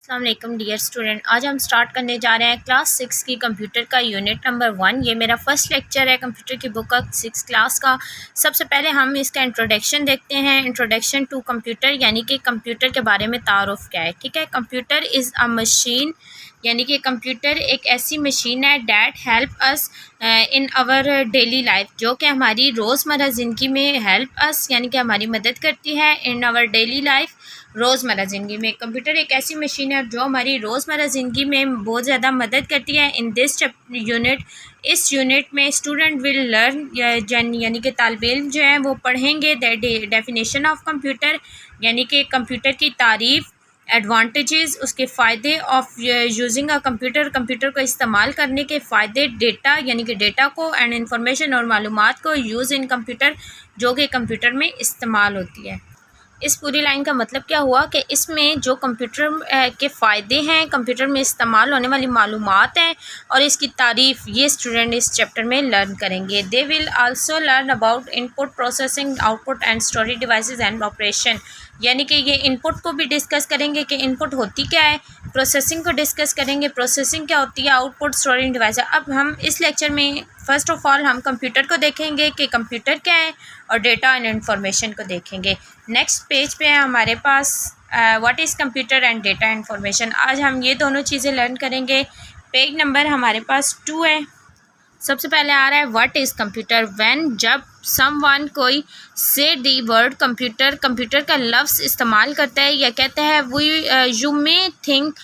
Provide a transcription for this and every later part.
अस्सलाम वालेकुम dear student. आज हम स्टार्ट करने जा रहे हैं क्लास 6 की कंप्यूटर का यूनिट नंबर 1। ये मेरा फर्स्ट लेक्चर है कंप्यूटर की बुक का 6 क्लास का। सबसे पहले हम इसका इंट्रोडक्शन देखते हैं। इंट्रोडक्शन टू कंप्यूटर यानी कि कंप्यूटर के बारे में तारुफ क्या है। ठीक है, कंप्यूटर इज़ अ मशीन यानी कि कंप्यूटर एक ऐसी मशीन है that help us in our daily life, जो कि हमारी रोज़मर्रा ज़िंदगी में हेल्प अस यानी कि हमारी मदद करती है इन आवर डेली लाइफ, रोज़मर्रा ज़िंदगी में। कंप्यूटर एक ऐसी मशीन है जो हमारी रोज़मर्रा ज़िंदगी में बहुत ज़्यादा मदद करती है। इन दिस यूनिट, इस यूनिट में स्टूडेंट विल लर्न यानी कि तालिब इल्म जो है वो पढ़ेंगे डेफिनेशन ऑफ कंप्यूटर यानी कि कंप्यूटर की तारीफ़, एडवांटेजेस, उसके फ़ायदे of using a computer, computer को इस्तेमाल करने के फ़ायदे, डेटा यानी कि डेटा को, एंड इंफॉर्मेशन और मालूमात को यूज़ इन कंप्यूटर जो कि कंप्यूटर में इस्तेमाल होती है। इस पूरी लाइन का मतलब क्या हुआ कि इसमें जो कंप्यूटर के फ़ायदे हैं, कंप्यूटर में इस्तेमाल होने वाली मालूमात हैं और इसकी तारीफ़, ये स्टूडेंट इस चैप्टर में लर्न करेंगे। They will also learn about input processing, output and storage devices and operation, यानी कि ये इनपुट को भी डिस्कस करेंगे कि इनपुट होती क्या है, प्रोसेसिंग को डिस्कस करेंगे, प्रोसेसिंग क्या होती है, आउटपुट, स्टोरेज डिवाइस। अब हम इस लेक्चर में फ़र्स्ट ऑफ़ ऑल हम कंप्यूटर को देखेंगे कि कंप्यूटर क्या है और डेटा एंड इंफॉर्मेशन को देखेंगे। नेक्स्ट पेज पे है हमारे पास what is computer and data information. आज हम ये दोनों चीज़ें लर्न करेंगे। पेज नंबर हमारे पास 2 है। सबसे पहले आ रहा है व्हाट इज़ कंप्यूटर। व्हेन, जब समवन कोई से दी वर्ड कंप्यूटर, कंप्यूटर का लफ्ज़ इस्तेमाल करता है या कहता है we you may think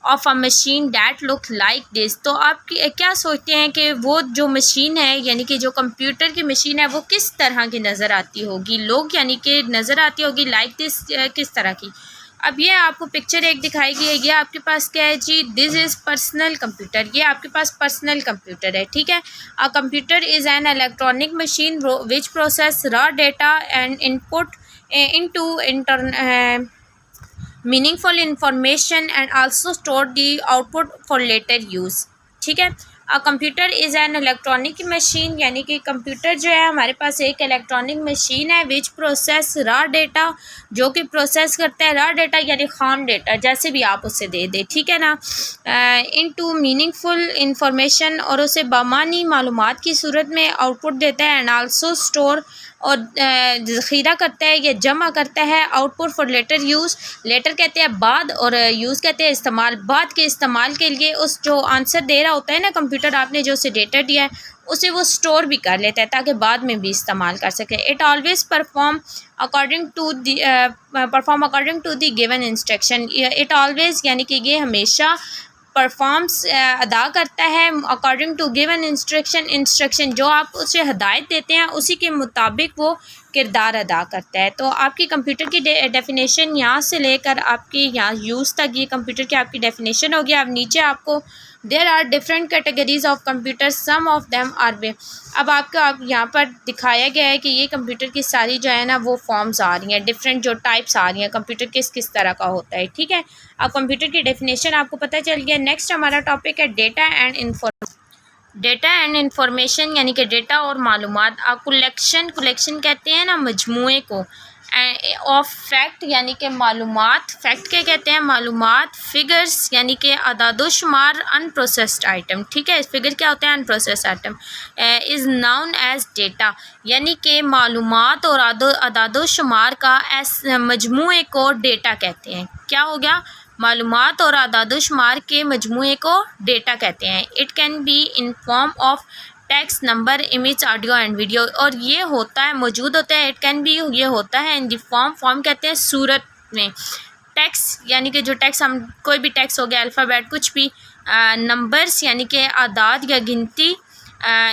of a machine that look like this, तो आप क्या सोचते हैं कि वो जो मशीन है यानी कि जो कंप्यूटर की मशीन है वो किस तरह की नज़र आती होगी। लोग यानी कि नज़र आती होगी लाइक दिस, किस तरह की। अब ये आपको पिक्चर एक दिखाई गई है, ये आपके पास क्या है जी, दिस इज़ पर्सनल कंप्यूटर, ये आपके पास पर्सनल कंप्यूटर है। ठीक है, a computer is an electronic machine which process raw data and input into meaningful information and also store the output for later use। ठीक है, a computer is an electronic machine यानी कि computer जो है हमारे पास एक इलेक्ट्रॉनिक मशीन है which process raw data, जो कि प्रोसेस करता है रॉ डेटा यानी खाम डेटा, जैसे भी आप उसे दे दें। ठीक है ना, इनटू मीनिंगफुल इंफॉर्मेशन, और उसे बामानी मालूमात की सूरत में आउटपुट देता है, एंड आल्सो स्टोर, और ज़ख़ीरा करता है या जमा करता है, output for later use, later कहते हैं बाद और यूज़ कहते हैं इस्तेमाल। बाद के इस्तेमाल के लिए उस जो आंसर दे रहा होता है ना कंप्यूटर, आपने जो उसे डेटा दिया है उसे वो स्टोर भी कर लेता है ताकि बाद में भी इस्तेमाल कर सके। It always perform according to the given instruction. It always यानी कि ये हमेशा परफॉर्म्स अदा करता है अकॉर्डिंग टू गिवन इंस्ट्रक्शन, जो आप उसे हदायत देते हैं उसी के मुताबिक वो किरदार अदा करता है। तो आपकी कंप्यूटर की डेफिनेशन यहाँ से लेकर आपकी यहाँ यूज़ तक ये कंप्यूटर की आपकी डेफिनेशन होगी। अब नीचे आपको there are different categories of computer, some of them are way. अब आपको यहाँ पर दिखाया गया है कि ये कंप्यूटर की सारी जो है ना वो फॉर्म्स आ रही हैं, डिफरेंट जो टाइप्स आ रही हैं, कंप्यूटर किस किस तरह का होता है। ठीक है, अब कंप्यूटर की डेफिनेशन आपको पता चल गया। नेक्स्ट हमारा टॉपिक है data and information. Data and information यानी कि डेटा और मालूमात। कलेक्शन कहते हैं ना मजमूए को, ऑफ फैक्ट यानी कि मालूमात। फैक्ट क्या कहते हैं, मालूमात। फिगर्स यानी कि अदादोशुमार, अनप्रोसेस्ड आइटम। ठीक है, फिगर क्या होता है, unprocessed item. Is known as data यानी कि मालूमात और अदादोशुमार का मजमूए को डेटा कहते हैं। क्या हो गया, मालूमात और अदादोशुमार के मजमूए को डेटा कहते हैं। It can be in form of text, number, image, audio and video, और ये होता है, मौजूद होता है। इट कैन बी, ये होता है इन द फॉर्म कहते हैं सूरत में। टेक्स्ट यानी कि जो टेक्स्ट, हम कोई भी टेक्स्ट हो गया, अल्फ़ाबेट कुछ भी। नंबर्स यानी कि आदाद या गिनती।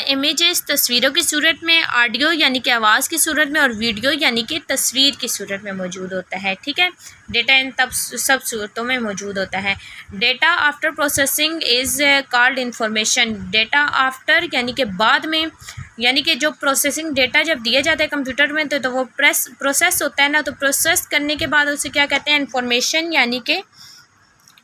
इमेजेस तस्वीरों की सूरत में। ऑडियो यानी कि आवाज़ की सूरत में, और वीडियो यानी कि तस्वीर की सूरत में मौजूद होता है। ठीक है, डेटा इन तब सब सूरतों में मौजूद होता है। Data after processing is called information. Data after यानी कि बाद में, यानी कि जो प्रोसेसिंग डेटा जब दिया जाता है कंप्यूटर में तो वो प्रोसेस होता है ना, तो प्रोसेस करने के बाद उसे क्या कहते हैं, इंफॉर्मेशन यानी कि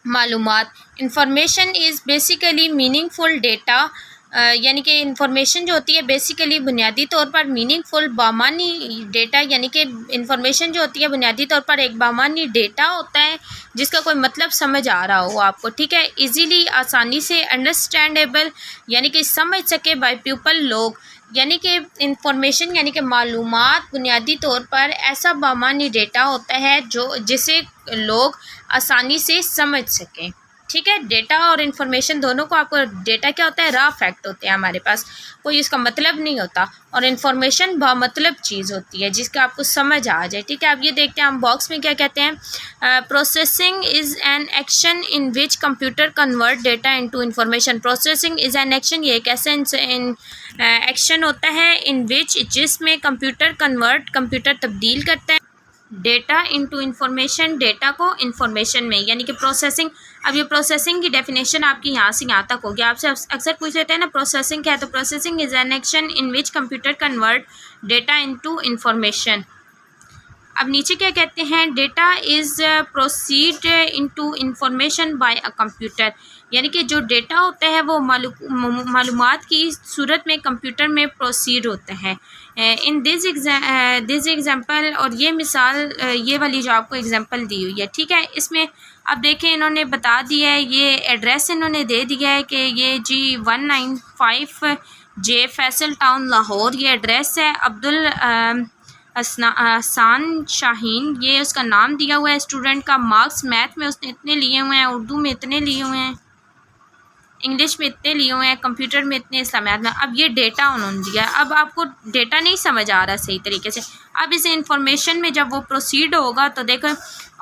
मालूमात। Information is basically meaningful data यानी कि इंफॉर्मेशन जो होती है बेसिकली बुनियादी तौर पर मीनिंगफुल बामानी डेटा, यानी कि इंफॉर्मेशन जो होती है बुनियादी तौर पर एक बामानी डेटा होता है जिसका कोई मतलब समझ आ रहा हो आपको, ठीक है। इजीली आसानी से अंडरस्टैंडेबल यानी कि समझ सके बाय पीपल लोग, यानी कि इंफॉर्मेशन यानी कि मालूमात बुनियादी तौर पर ऐसा बामानी डेटा होता है जो जिसे लोग आसानी से समझ सकें, ठीक है। डेटा और इन्फॉर्मेशन दोनों को आपको, डेटा क्या होता है, रॉ फैक्ट होते हैं हमारे पास, कोई इसका मतलब नहीं होता, और इन्फॉर्मेशन बामतलब चीज़ होती है जिसका आपको समझ आ जाए, ठीक है। अब ये देखते हैं हम बॉक्स में क्या कहते हैं। Processing is an action in which computer convert data into information. Processing is an action, ये एक ऐसा एक्शन होता है इन विच, जिसमें कंप्यूटर तब्दील करता है डेटा इनटू इन्फॉर्मेशन, डेटा को इन्फॉर्मेशन में, यानी कि प्रोसेसिंग। अब ये प्रोसेसिंग की डेफिनेशन आपकी यहाँ से यहाँ तक होगी। आपसे अक्सर पूछ लेते हैं ना प्रोसेसिंग क्या है, तो processing is an action in which computer convert data into information. अब नीचे क्या कहते हैं, data is proceed into information bye a computer, यानी कि जो डेटा होता है वो मालूमात की सूरत में कंप्यूटर में प्रोसीड होते हैं। इन दिस एग्जांपल, और ये मिसाल ये वाली जो आपको एग्जांपल दी हुई है, ठीक है। इसमें अब देखें इन्होंने बता दिया है, ये एड्रेस इन्होंने दे दिया है कि ये जी 195 जे फैसल टाउन लाहौर, ये एड्रेस है। अब्दुल हसान शाहीन, ये उसका नाम दिया हुआ है। स्टूडेंट का मार्क्स मैथ में उसने इतने लिए हुए हैं, उर्दू में इतने लिए हुए हैं, इंग्लिश में इतने लिए हुए हैं, कंप्यूटर में इतने, इस्लामियात में। अब ये डेटा उन्होंने दिया है। अब आपको डेटा नहीं समझ आ रहा सही तरीके से, अब इस इंफॉर्मेशन में जब वो प्रोसीड होगा तो देखो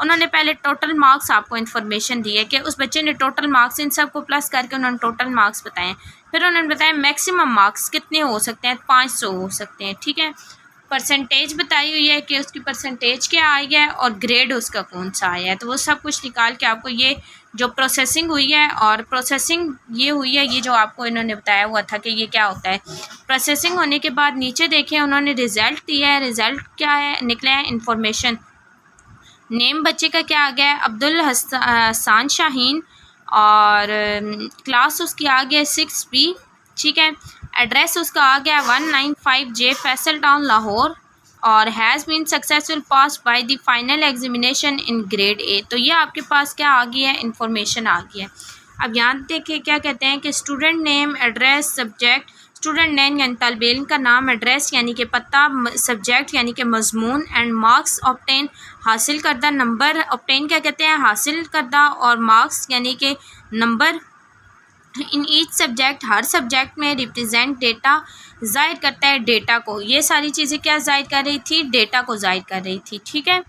उन्होंने पहले टोटल मार्क्स आपको इन्फॉर्मेशन दी है कि उस बच्चे ने टोटल मार्क्स, इन सब को प्लस करके उन्होंने टोटल मार्क्स बताए। फिर उन्होंने बताया मैक्सिमम मार्क्स कितने हो सकते हैं, 500 हो सकते हैं, ठीक है। परसेंटेज बताई हुई है कि उसकी परसेंटेज क्या आई है और ग्रेड उसका कौन सा आया है, तो वो सब कुछ निकाल के आपको, ये जो प्रोसेसिंग हुई है, और प्रोसेसिंग ये हुई है, ये जो आपको इन्होंने बताया हुआ था कि ये क्या होता है। प्रोसेसिंग होने के बाद नीचे देखें उन्होंने रिज़ल्ट दिया है। रिज़ल्ट क्या है, निकला है इन्फॉर्मेशन। नेम बच्चे का क्या आ गया है, अब्दुल हसान शाहीन, और क्लास उसकी आ गया 6B, ठीक है। एड्रेस उसका आ गया 195 जे फैसल टाउन लाहौर, और has been successful pass by the final examination in grade A। तो ये आपके पास क्या आ गया है, इन्फॉर्मेशन आ गया है। अब यहाँ देखिए क्या कहते हैं कि student name, address, subject. Student name यानी तालिब इल्म का नाम, एड्रेस यानी कि पता, सब्जेक्ट यानी कि मजमून, एंड मार्क्स ऑब्टेन हासिल करदा, नंबर ऑब्टेन क्या कहते हैं, हासिल करदा, और मार्क्स यानी कि number. In each subject, her subject में रिप्रेजेंट डेटा, ज़ाहिर करता है डेटा को। ये सारी चीज़ें क्या ज़ाहिर कर रही थी, डेटा को ज़ाहिर कर रही थी, ठीक है।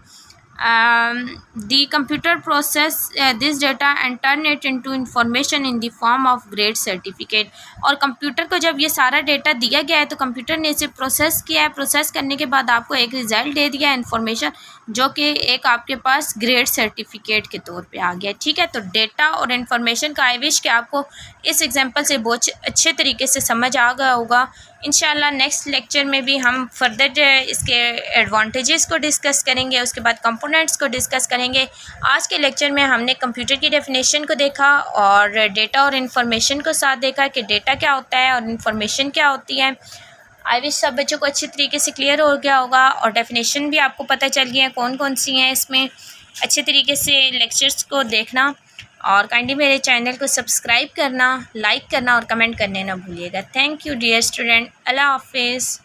The computer process this data and turn it into information in the form of grade certificate. और कंप्यूटर को जब ये सारा डेटा दिया गया है तो कंप्यूटर ने इसे प्रोसेस किया है। प्रोसेस करने के बाद आपको एक रिज़ल्ट दे दिया है इन्फॉर्मेशन, जो कि एक आपके पास ग्रेड सर्टिफिकेट के तौर पे आ गया, ठीक है। तो डेटा और इन्फॉर्मेशन का आई विश कि आपको इस एग्जांपल से बहुत अच्छे तरीके से समझ आ गया होगा। इंशाल्लाह नेक्स्ट लेक्चर में भी हम फर्दर इसके एडवांटेजेस को डिस्कस करेंगे, उसके बाद कंपोनेंट्स को डिस्कस करेंगे। आज के लेक्चर में हमने कंप्यूटर की डेफिनेशन को देखा और डेटा और इन्फॉर्मेशन को साथ देखा कि डेटा क्या होता है और इन्फॉर्मेशन क्या होती है। आई विश सब बच्चों को अच्छी तरीके से क्लियर हो गया होगा और डेफिनेशन भी आपको पता चल गया है कौन कौन सी हैं। इसमें अच्छे तरीके से लेक्चर्स को देखना और काइंडली मेरे चैनल को सब्सक्राइब करना, लाइक करना और कमेंट करने ना भूलिएगा। Thank you dear student. अल्लाह हाफिज़।